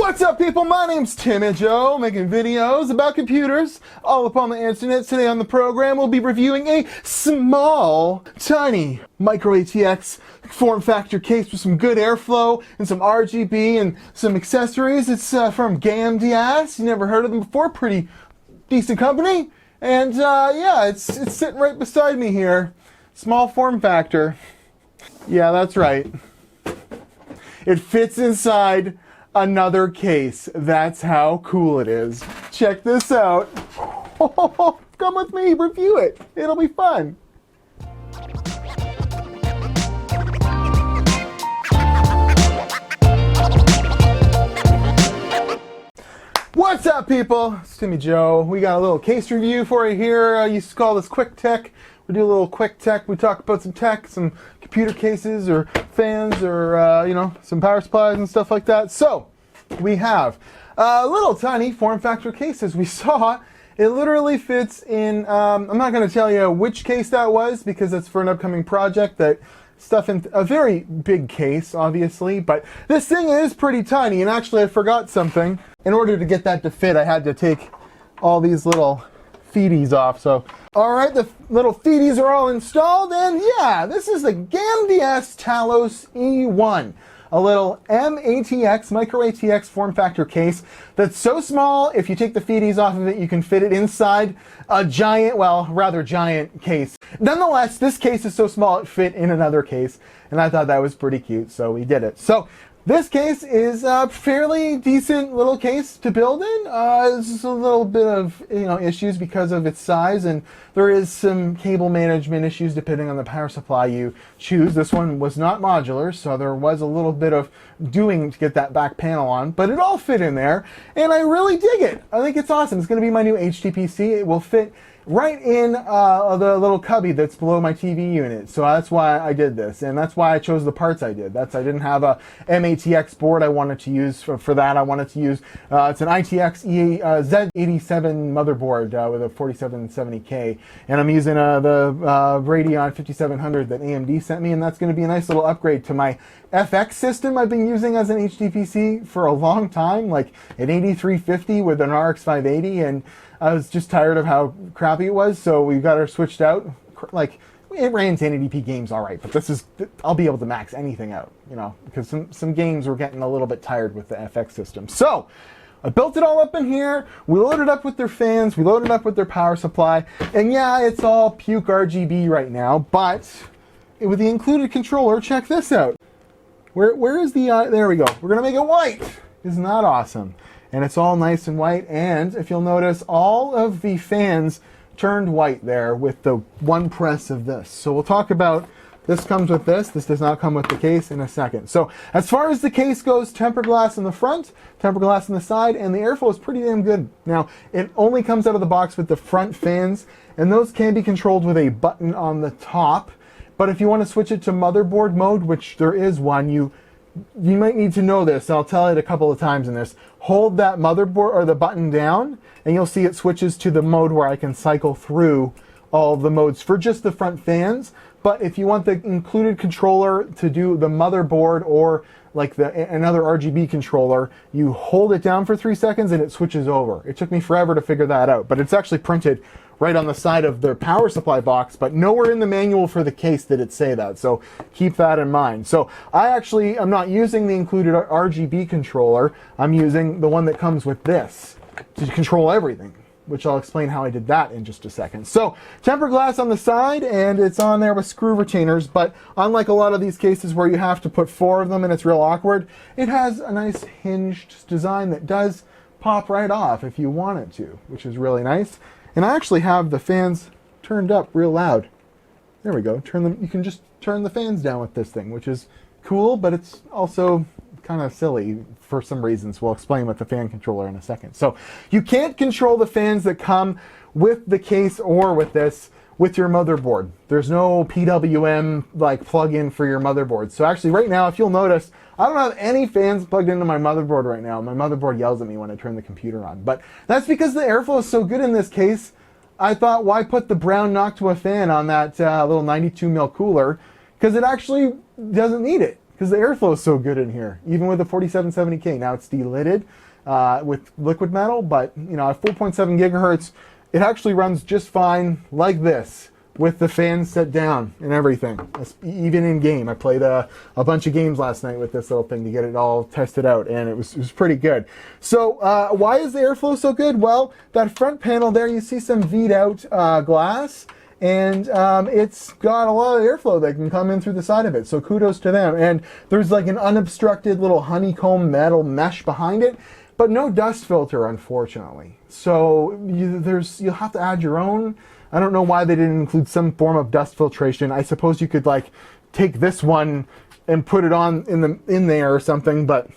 What's up, people? My name's Timmy Joe, making videos about computers all up on the internet. Today on the program, we'll be reviewing a small, tiny micro ATX form factor case with some good airflow and some RGB and some accessories. It's from Gamdias. You never heard of them before? Pretty decent company. And yeah, it's sitting right beside me here. Small form factor. Yeah, that's right. It fits inside another case. That's how cool it is. Check this out. Come with me, review it. It'll be fun. What's up, people? It's Timmy Joe. We got a little case review for you here. I used to call this quick tech. We do a little quick tech. We talk about some tech, some computer cases or fans or, you know, some power supplies and stuff like that. So we have little tiny form factor cases. We saw it literally fits in, I'm not going to tell you which case that was because it's for an upcoming project that stuff in a very big case, obviously, but this thing is pretty tiny. And actually I forgot something. In order to get that to fit, I had to take all these little feeties off. So, all right, the little feeties are all installed, and yeah, this is the Gamdias Talos E1, a little mATX, micro ATX form factor case that's so small, if you take the feeties off of it, you can fit it inside a giant, well, rather giant case. Nonetheless, this case is so small it fit in another case, and I thought that was pretty cute, so we did it. So this case is a fairly decent little case to build in. There's a little bit of issues because of its size, and there is some cable management issues depending on the power supply you choose. This one was not modular, so there was a little bit of doing to get that back panel on, but it all fit in there, and I really dig it. I think it's awesome. It's going to be my new HTPC. It will fit right in the little cubby that's below my TV unit. So that's why I did this, and that's why I chose the parts I did. I didn't have a mATX board I wanted to use for that. I wanted to use, it's an ITX Z87 motherboard with a 4770K, and I'm using the Radeon 5700 that AMD sent me, and that's going to be a nice little upgrade to my FX system I've been using as an HTPC for a long time, like an 8350 with an RX 580, and I was just tired of how crappy it was, so we got her switched out. Like, it ran 1080p games all right, but this is, I'll be able to max anything out, because some games were getting a little bit tired with the FX system. So I built it all up in here. We loaded up with their fans. We loaded up with their power supply. And yeah, it's all puke RGB right now, but with the included controller, check this out. Where is the, there we go. We're going to make it white. Isn't that awesome? And it's all nice and white, and if you'll notice, all of the fans turned white there with the one press of this. So we'll talk about, this comes with this does not come with the case, in a second. So as far as the case goes, tempered glass in the front, tempered glass in the side, and the airflow is pretty damn good. Now, it only comes out of the box with the front fans, and those can be controlled with a button on the top. But if you want to switch it to motherboard mode, which there is one, you might need to know this. I'll tell it a couple of times in this. Hold that motherboard or the button down, and you'll see it switches to the mode where I can cycle through all the modes for just the front fans. But if you want the included controller to do the motherboard or like another RGB controller, you hold it down for 3 seconds and it switches over. It took me forever to figure that out, but it's actually printed right on the side of the power supply box, but nowhere in the manual for the case did it say that, so keep that in mind. So I'm not using the included RGB controller. I'm using the one that comes with this to control everything, which I'll explain how I did that in just a second. So tempered glass on the side, and it's on there with screw retainers, but unlike a lot of these cases where you have to put 4 of them and it's real awkward, it has a nice hinged design that does pop right off if you want it to, which is really nice. And I actually have the fans turned up real loud. There we go. You can just turn the fans down with this thing, which is cool, but it's also kind of silly for some reasons. We'll explain with the fan controller in a second. So you can't control the fans that come with the case or with this with your motherboard. There's no PWM like plug-in for your motherboard. So actually right now, if you'll notice, I don't have any fans plugged into my motherboard right now. My motherboard yells at me when I turn the computer on. But that's because the airflow is so good in this case. I thought, why put the brown Noctua fan on that little 92 mil cooler? Because it actually doesn't need it. because the airflow is so good in here, even with the 4770K. Now it's delidded with liquid metal, but you know, at 4.7 gigahertz, it actually runs just fine like this, with the fans set down and everything, even in game. I played a bunch of games last night with this little thing to get it all tested out, and it was pretty good. So why is the airflow so good? Well, that front panel there, you see some V'd out glass, and it's got a lot of airflow that can come in through the side of it, so kudos to them. And there's like an unobstructed little honeycomb metal mesh behind it, but no dust filter, unfortunately. So you'll have to add your own. I don't know why they didn't include some form of dust filtration. I suppose you could like take this one and put it on in there or something, but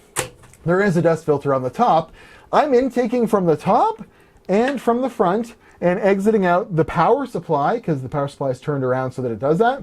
there is a dust filter on the top. I'm intaking from the top and from the front and exiting out the power supply, because the power supply is turned around so that it does that,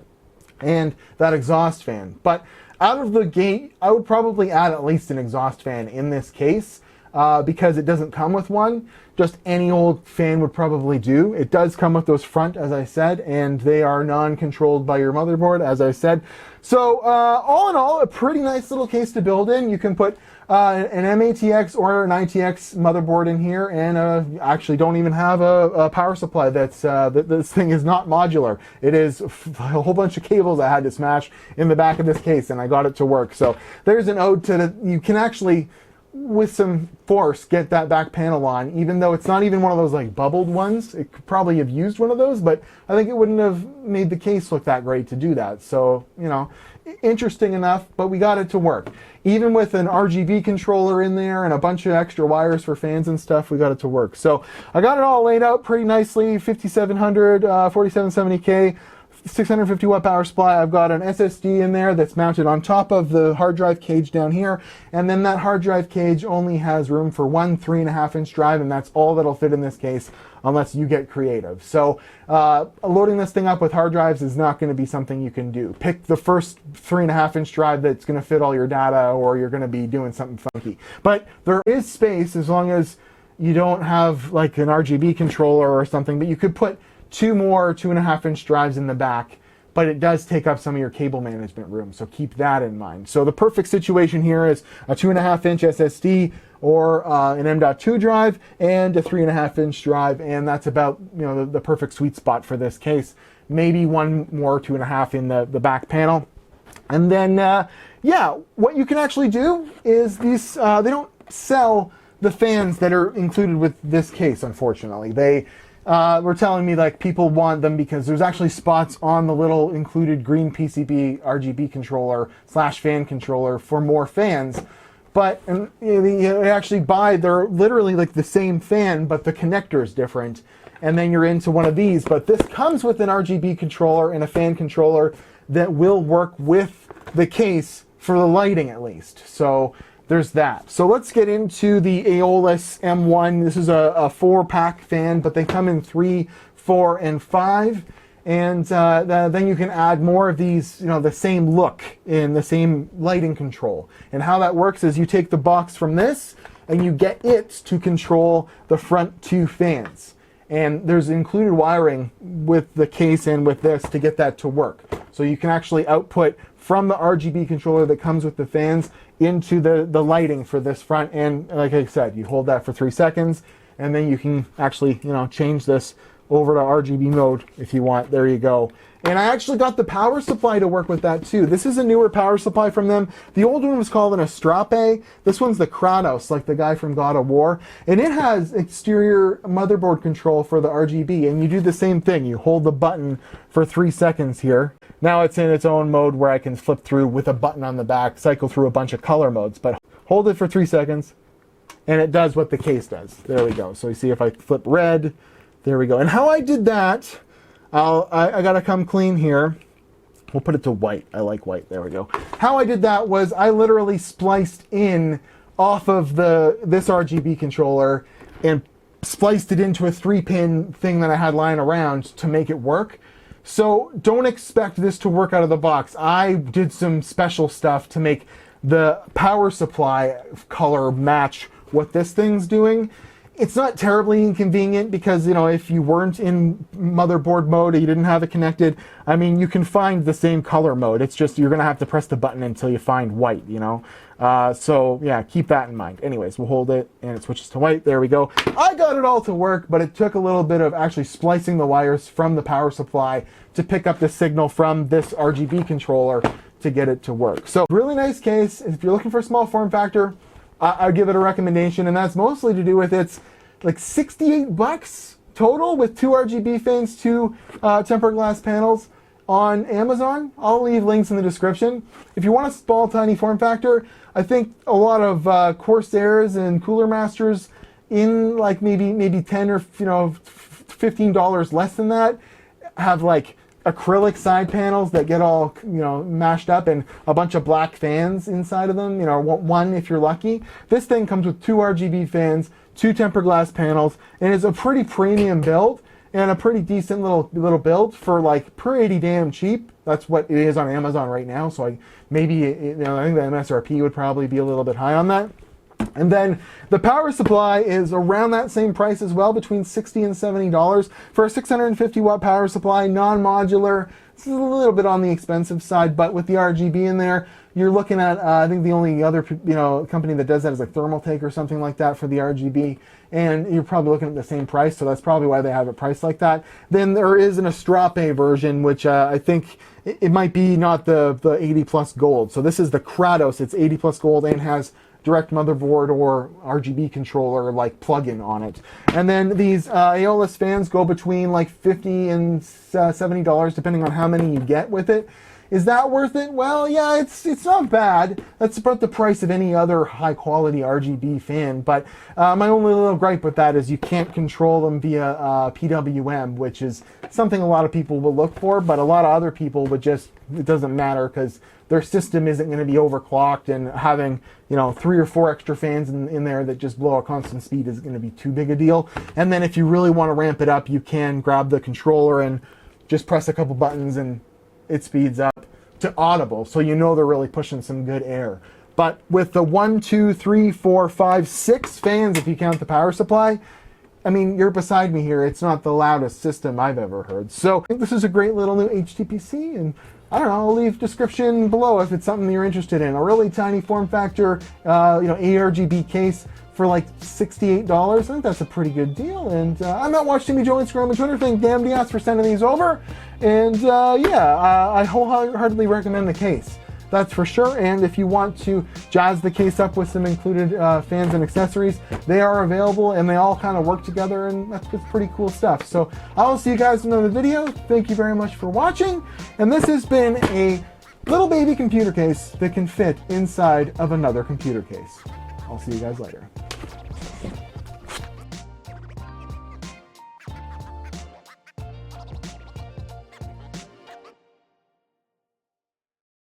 and that exhaust fan. But out of the gate, I would probably add at least an exhaust fan in this case, because it doesn't come with one. Just any old fan would probably do. It does come with those front, as I said, and they are non-controlled by your motherboard, as I said. So all in all, a pretty nice little case to build in. You can put an mATX or an ITX motherboard in here, and actually don't even have a power supply. That's this thing is not modular. It is a whole bunch of cables I had to smash in the back of this case, and I got it to work. So there's an ode to the, you can actually, with some force, get that back panel on, even though it's not even one of those like bubbled ones. It could probably have used one of those, but I think it wouldn't have made the case look that great to do that. So, you know, interesting enough, but we got it to work. Even with an RGB controller in there and a bunch of extra wires for fans and stuff, we got it to work. So I got it all laid out pretty nicely. 5700, 4770K. 650 watt power supply. I've got an SSD in there that's mounted on top of the hard drive cage down here, and then that hard drive cage only has room for one 3.5 inch drive, and that's all that'll fit in this case unless you get creative. So loading this thing up with hard drives is not going to be something you can do. Pick the first 3.5 inch drive that's going to fit all your data, or you're going to be doing something funky. But there is space as long as you don't have like an RGB controller or something, but you could put two more 2.5 inch drives in the back, but it does take up some of your cable management room, so keep that in mind. So the perfect situation here is a 2.5 inch SSD or an M.2 drive and a 3.5 inch drive, and that's about, you know, the perfect sweet spot for this case. Maybe one more 2.5 in the back panel. And then yeah, what you can actually do is these they don't sell the fans that are included with this case, unfortunately. They were telling me like people want them because there's actually spots on the little included green PCB RGB controller / fan controller for more fans. But you actually buy, they're literally like the same fan, but the connector is different. And then you're into one of these. But this comes with an RGB controller and a fan controller that will work with the case for the lighting at least. So there's that. So let's get into the Aeolus M1. This is a 4-pack fan, but they come in 3, 4, and 5. And then you can add more of these, you know, the same look in the same lighting control. And how that works is you take the box from this and you get it to control the front 2 fans. And there's included wiring with the case and with this to get that to work. So you can actually output from the RGB controller that comes with the fans into the lighting for this front. And like I said, you hold that for 3 seconds, and then you can actually, you know, change this over to RGB mode if you want. There you go. And I actually got the power supply to work with that too. This is a newer power supply from them. The old one was called an Astrape. This one's the Kratos, like the guy from God of War. And it has exterior motherboard control for the RGB. And you do the same thing. You hold the button for 3 seconds here. Now it's in its own mode where I can flip through with a button on the back, cycle through a bunch of color modes. But hold it for 3 seconds, and it does what the case does. There we go. So you see if I flip red, there we go. And how I did that, I gotta come clean here. We'll put it to white. I like white. There we go. How I did that was I literally spliced in off of this RGB controller and spliced it into a 3-pin thing that I had lying around to make it work. So don't expect this to work out of the box. I did some special stuff to make the power supply color match what this thing's doing. It's not terribly inconvenient because, you know, if you weren't in motherboard mode or you didn't have it connected, I mean, you can find the same color mode. It's just you're going to have to press the button until you find white, you know. So, yeah, keep that in mind. Anyways, we'll hold it and it switches to white. There we go. I got it all to work, but it took a little bit of actually splicing the wires from the power supply to pick up the signal from this RGB controller to get it to work. So, really nice case. If you're looking for a small form factor, I'd give it a recommendation, and that's mostly to do with it's like $68 total with 2 RGB fans, 2 tempered glass panels on Amazon. I'll leave links in the description. If you want a small, tiny form factor, I think a lot of Corsairs and Cooler Masters in like maybe 10 or $15 less than that have like acrylic side panels that get all, you know, mashed up and a bunch of black fans inside of them, you know, one if you're lucky. This thing comes with 2 RGB fans, 2 tempered glass panels, and it's a pretty premium build and a pretty decent little build for like pretty damn cheap. That's what it is on Amazon right now. So maybe I think the MSRP would probably be a little bit high on that. And then the power supply is around that same price as well, between $60 and $70 for a 650 watt power supply, non-modular. This is a little bit on the expensive side, but with the RGB in there, you're looking at, I think the only other company that does that is like Thermaltake or something like that for the RGB, and you're probably looking at the same price, so that's probably why they have it priced like that. Then there is an Astrape version, which I think it might be not the 80 plus gold. So this is the Kratos. It's 80 plus gold and has direct motherboard or RGB controller like plug-in on it. And then these Aeolus fans go between like $50 and $70 depending on how many you get with it. Is that worth it? Well, yeah, it's not bad. That's about the price of any other high quality RGB fan, but my only little gripe with that is you can't control them via PWM, which is something a lot of people will look for, but a lot of other people would just, it doesn't matter because their system isn't going to be overclocked, and having, you know, 3 or 4 extra fans in there that just blow at constant speed is going to be too big a deal. And then if you really want to ramp it up, you can grab the controller and just press a couple buttons and it speeds up to audible, so you know they're really pushing some good air. But with the 1, 2, 3, 4, 5, 6 fans, if you count the power supply, I mean, you're beside me here. It's not the loudest system I've ever heard. So I think this is a great little new HTPC, and I don't know, I'll leave description below if it's something that you're interested in. A really tiny form factor, ARGB case for like $68. I think that's a pretty good deal. And I'm at Watch Timmy Joe Instagram and Twitter. Thank Gamdias for sending these over. And I wholeheartedly recommend the case. That's for sure. And if you want to jazz the case up with some included fans and accessories, they are available and they all kind of work together, and that's pretty cool stuff. So I will see you guys in another video. Thank you very much for watching. And this has been a little baby computer case that can fit inside of another computer case. I'll see you guys later.